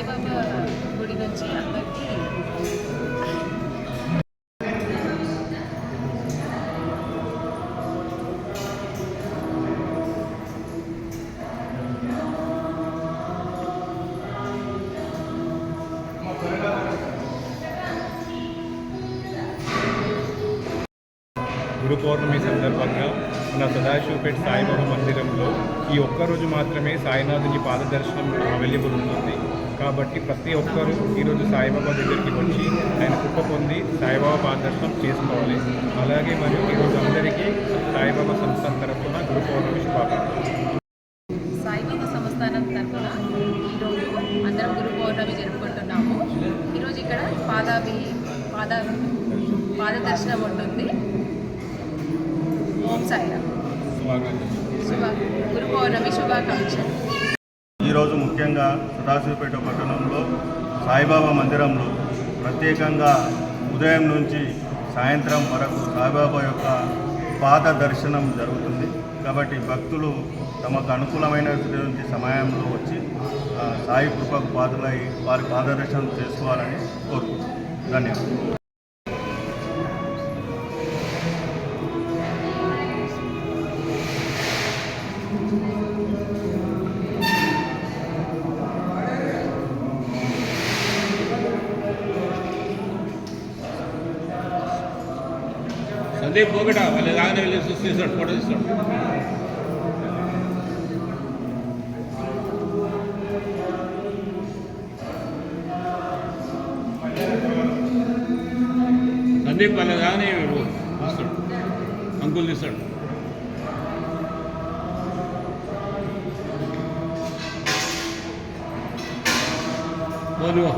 సాయిబాబా గుడి నుంచి అందరికీ గురు పౌర్ణమి సందర్భంగా మన సదాశివపేట సాయిబాబా మందిరంలో ఈ ఒక్కరోజు మాత్రమే సాయినాథుని పాదదర్శనం అవైలబుల్ ఉంటుంది. కాబట్టి ప్రతి ఒక్కరూ ఈరోజు సాయిబాబా దగ్గరికి వచ్చి ఆయన కృప పొంది సాయిబాబా పాదదర్శనం చేసుకోవాలి. అలాగే మరియు ఈరోజు అందరికీ సాయిబాబా సంస్థానం తరఫున గురు పౌర్ణమి శుభాకాంక్షలు. సాయిబాబా సంస్థానం తరఫున ఈరోజు అందరం గురు పౌర్ణమి జరుపుకుంటున్నాము. ఈరోజు ఇక్కడ పాదదర్శనం ఉంటుంది. ఓం సాయిరామ్. గురు పౌర్ణమి శుభాకాంక్షలు. ఈరోజు ముఖ్యంగా సదాశివపేట పట్టణంలో సాయిబాబా మందిరంలో ప్రత్యేకంగా ఉదయం నుంచి సాయంత్రం వరకు సాయిబాబా యొక్క పాద దర్శనం జరుగుతుంది. కాబట్టి భక్తులు తమకు అనుకూలమైనటువంటి సమయంలో వచ్చి సాయి కృపకు పాత్రలై వారి పాదదర్శనం చేసుకోవాలని కోరుకుంటున్నాను. ధన్యవాదాలు. సందీప్ పోగట వాళ్ళు రాగానే వెళ్ళి తీస్తాడు, ఫోటో తీస్తాడు. సందీప్ వాళ్ళు రాగానే తీస్తాడు, అంకుల్ తీస్తాడు. పోనువా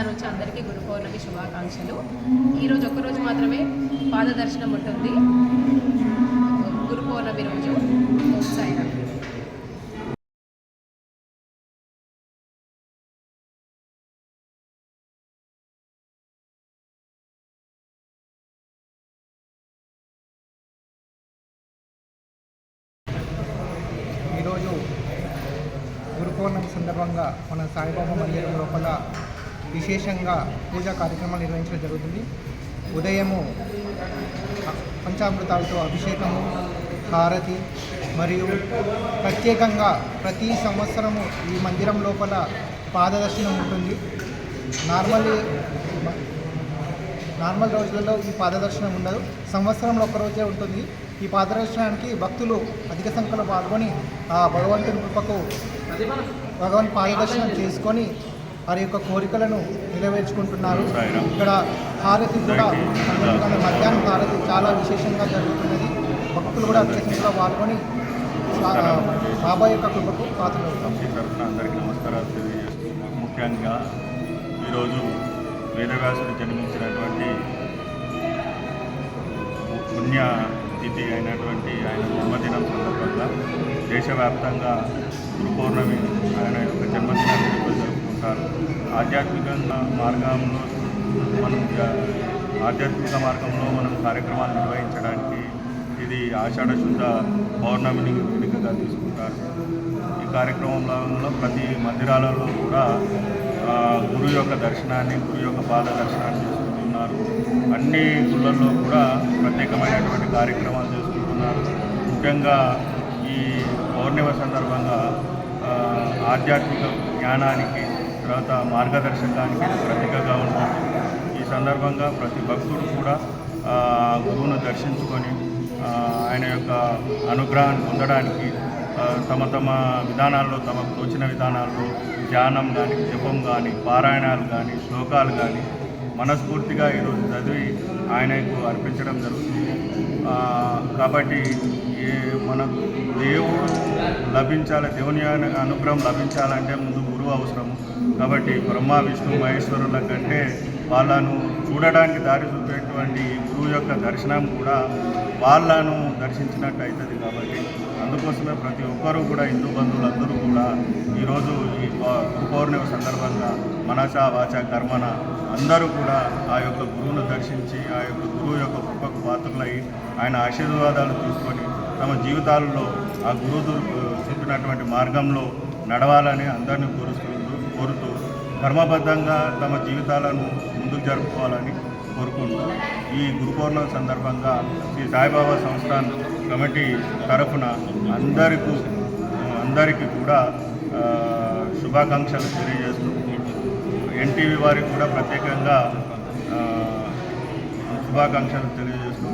నుంచి అందరికీ గురు పౌర్ణమి శుభాకాంక్షలు. ఈరోజు ఒక్కరోజు మాత్రమే పాదదర్శనం ఉంటుంది. గురు పౌర్ణమి రోజు. ఓం సాయిరామ్. ఈరోజు గురు పౌర్ణమి సందర్భంగా మన సాయిబాబా మందిరం లోపల విశేషంగా పూజా కార్యక్రమాలు నిర్వహించడం జరుగుతుంది. ఉదయము పంచామృతాలతో అభిషేకము, హారతి మరియు ప్రత్యేకంగా ప్రతి సంవత్సరము ఈ మందిరం లోపల పాదదర్శనం ఉంటుంది. నార్మల్ రోజులలో ఈ పాదదర్శనం ఉండదు, సంవత్సరంలో ఒక్కరోజే ఉంటుంది. ఈ పాదదర్శనానికి భక్తులు అధిక సంఖ్యలో పాల్గొని ఆ భగవంతుని కృపకు భగవంతు పాదదర్శనం చేసుకొని వారి యొక్క కోరికలను నెరవేర్చుకుంటున్నారు. ఇక్కడ హారతి కూడా మధ్యాహ్నం హారతి చాలా విశేషంగా జరుగుతున్నది. భక్తులు కూడా అధిక సంఖ్యలో పాల్గొని బాబా యొక్క కృపకు పాత్రలవుతాం. అందరికీ నమస్కారాలు తెలియజేస్తున్నాం. ముఖ్యంగా ఈరోజు వేదవ్యాసుడు జన్మించినటువంటి పుణ్యతిథి అయినటువంటి ఆయన జన్మదినం సందర్భంగా దేశవ్యాప్తంగా గురు పౌర్ణమి ఆయన యొక్క జన్మదినాన్ని జరుపుకుంటారు. ఆధ్యాత్మిక మార్గంలో మనం కార్యక్రమాలు నిర్వహించడానికి ఇది ఆషాఢ శుద్ధ పౌర్ణమిని వేదికగా తీసుకుంటారు. ఈ కార్యక్రమంలో ప్రతి మందిరాలలో కూడా గురువు యొక్క దర్శనాన్ని, గురువు యొక్క పాద దర్శనాన్ని చేసుకుంటున్నారు. అన్ని గుళ్ళల్లో కూడా ప్రత్యేకమైనటువంటి కార్యక్రమాలు చేసుకుంటున్నారు. ముఖ్యంగా ఈ పౌర్ణిమ సందర్భంగా ఆధ్యాత్మిక జ్ఞానానికి, తర్వాత మార్గదర్శకానికి ప్రతీకగా ఉంటుంది. ఈ సందర్భంగా ప్రతి భక్తుడు కూడా గురువును దర్శించుకొని ఆయన యొక్క అనుగ్రహాన్ని పొందడానికి తమ విధానాల్లో, తమకు తోచిన విధానాల్లో ధ్యానం కానీ, జపం కానీ, పారాయణాలు కానీ, శ్లోకాలు కానీ మనస్ఫూర్తిగా ఈరోజు చదివి ఆయనకు అర్పించడం జరుగుతుంది. కాబట్టి ఈ మనకు దేవుడు లభించాలి, దేవుని అనుగ్రహం లభించాలంటే ముందు గురువు అవసరము. కాబట్టి బ్రహ్మ విష్ణు మహేశ్వరుల కంటే వాళ్ళను చూడడానికి దారి చూపేటువంటి గురువు యొక్క దర్శనం కూడా వాళ్ళను దర్శించినట్టు అవుతుంది. కాబట్టి అందుకోసమే ప్రతి ఒక్కరూ కూడా హిందూ బంధువులందరూ కూడా ఈరోజు ఈ గురు పౌర్ణమి సందర్భంగా మనస వాచ కర్మన అందరూ కూడా ఆ యొక్క గురువును దర్శించి ఆ యొక్క గురువు యొక్క కృపకు పాత్రలై ఆయన ఆశీర్వాదాలు తీసుకొని తమ జీవితాలలో ఆ గురువు చూపినటువంటి మార్గంలో నడవాలని అందరినీ కోరుతూ ధర్మబద్ధంగా తమ జీవితాలను ముందుకు జరుపుకోవాలని కోరుకుంటూ ఈ గురు పౌర్ణమి సందర్భంగా శ్రీ సాయిబాబా సంస్థాన్ కమిటీ తరఫున అందరికీ కూడా శుభాకాంక్షలు తెలియజేస్తూ ఎన్టీవీ వారికి కూడా ప్రత్యేకంగా శుభాకాంక్షలు తెలియజేస్తూ